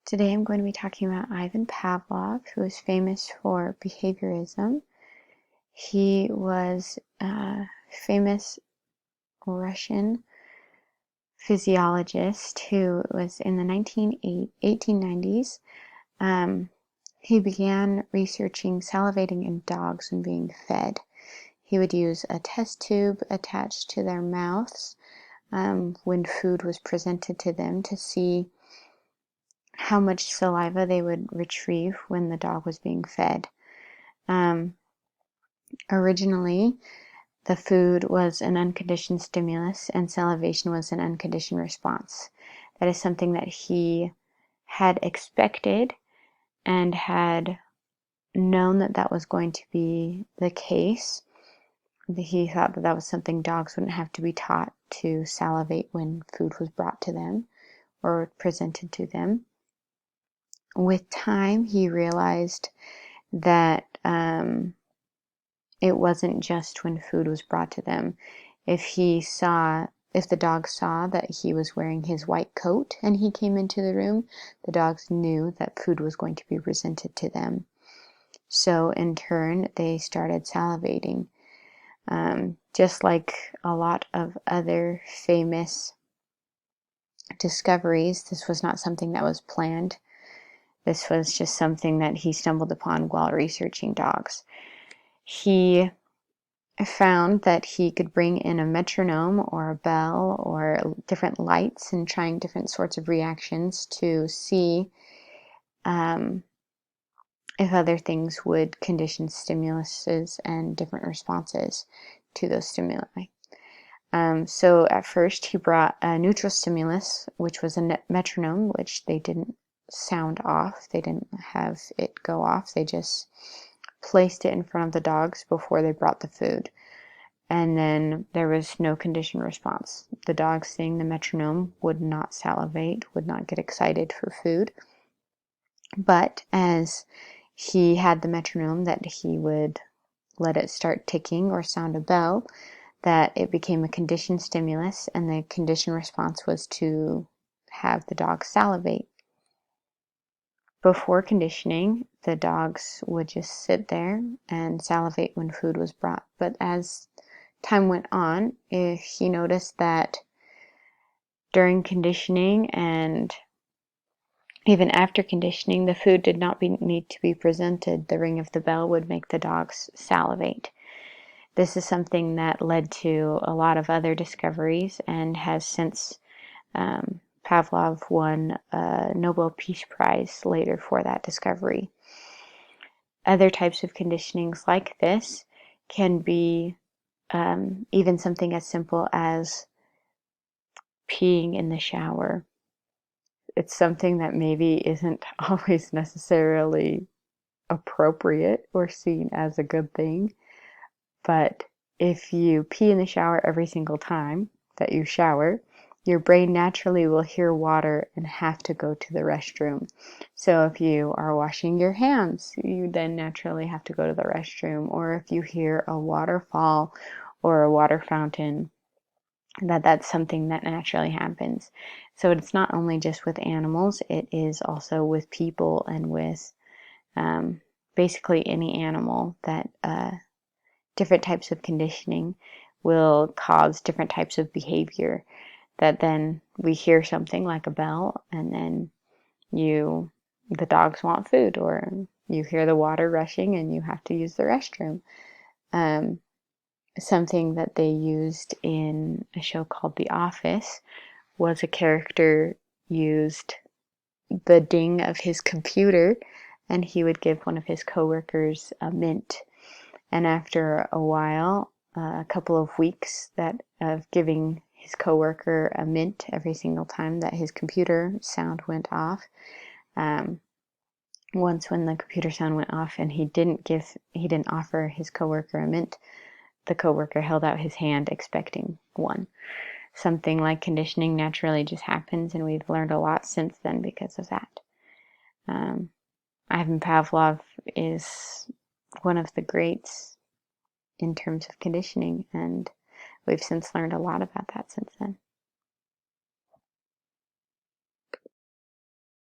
Today I'm going to be talking about Ivan Pavlov, who is famous for behaviorism. He was a famous Russian physiologist who was in the 1890s. He began researching salivating in dogs when being fed. He would use a test tube attached to their mouths when food was presented to them to see how much saliva they would retrieve when the dog was being fed. Originally, the food was an unconditioned stimulus and salivation was an unconditioned response. That is something that he had expected and had known that that was going to be the case. He thought that that was something dogs wouldn't have to be taught to salivate when food was brought to them or presented to them. With time, he realized that it wasn't just when food was brought to them. If the dog saw that he was wearing his white coat and he came into the room, the dogs knew that food was going to be presented to them. So in turn, they started salivating. Just like a lot of other famous discoveries, this was not something that was planned. This was just something that he stumbled upon while researching dogs. He found that he could bring in a metronome or a bell or different lights and trying different sorts of reactions to see if other things would condition stimuluses and different responses to those stimuli. So at first he brought a neutral stimulus, which was a metronome, which they didn't sound off. They didn't have it go off. They just placed it in front of the dogs before they brought the food. And then there was no conditioned response. The dogs seeing the metronome would not salivate, would not get excited for food. But as he had the metronome, that he would let it start ticking or sound a bell, that it became a conditioned stimulus, and the conditioned response was to have the dog salivate. Before conditioning, the dogs would just sit there and salivate when food was brought. But as time went on, he noticed that during conditioning and even after conditioning, the food did not need to be presented. The ring of the bell would make the dogs salivate. This is something that led to a lot of other discoveries and has since Pavlov won a Nobel Peace Prize later for that discovery. Other types of conditionings like this can be even something as simple as peeing in the shower. It's something that maybe isn't always necessarily appropriate or seen as a good thing, but if you pee in the shower every single time that you shower, your brain naturally will hear water and have to go to the restroom. So if you are washing your hands, you then naturally have to go to the restroom. Or if you hear a waterfall or a water fountain, that's something that naturally happens. So it's not only just with animals, it is also with people and with basically any animal that different types of conditioning will cause different types of behavior, that then we hear something like a bell and then the dogs want food, or you hear the water rushing and you have to use the restroom. Something that they used in a show called The Office was a character used the ding of his computer and he would give one of his coworkers a mint. And after a while, a couple of weeks of giving his coworker a mint every single time that his computer sound went off, once when the computer sound went off and he didn't offer his coworker a mint, the coworker held out his hand expecting one. Something like conditioning naturally just happens, and we've learned a lot since then because of that. Ivan Pavlov is one of the greats in terms of conditioning, and we've since learned a lot about that since then.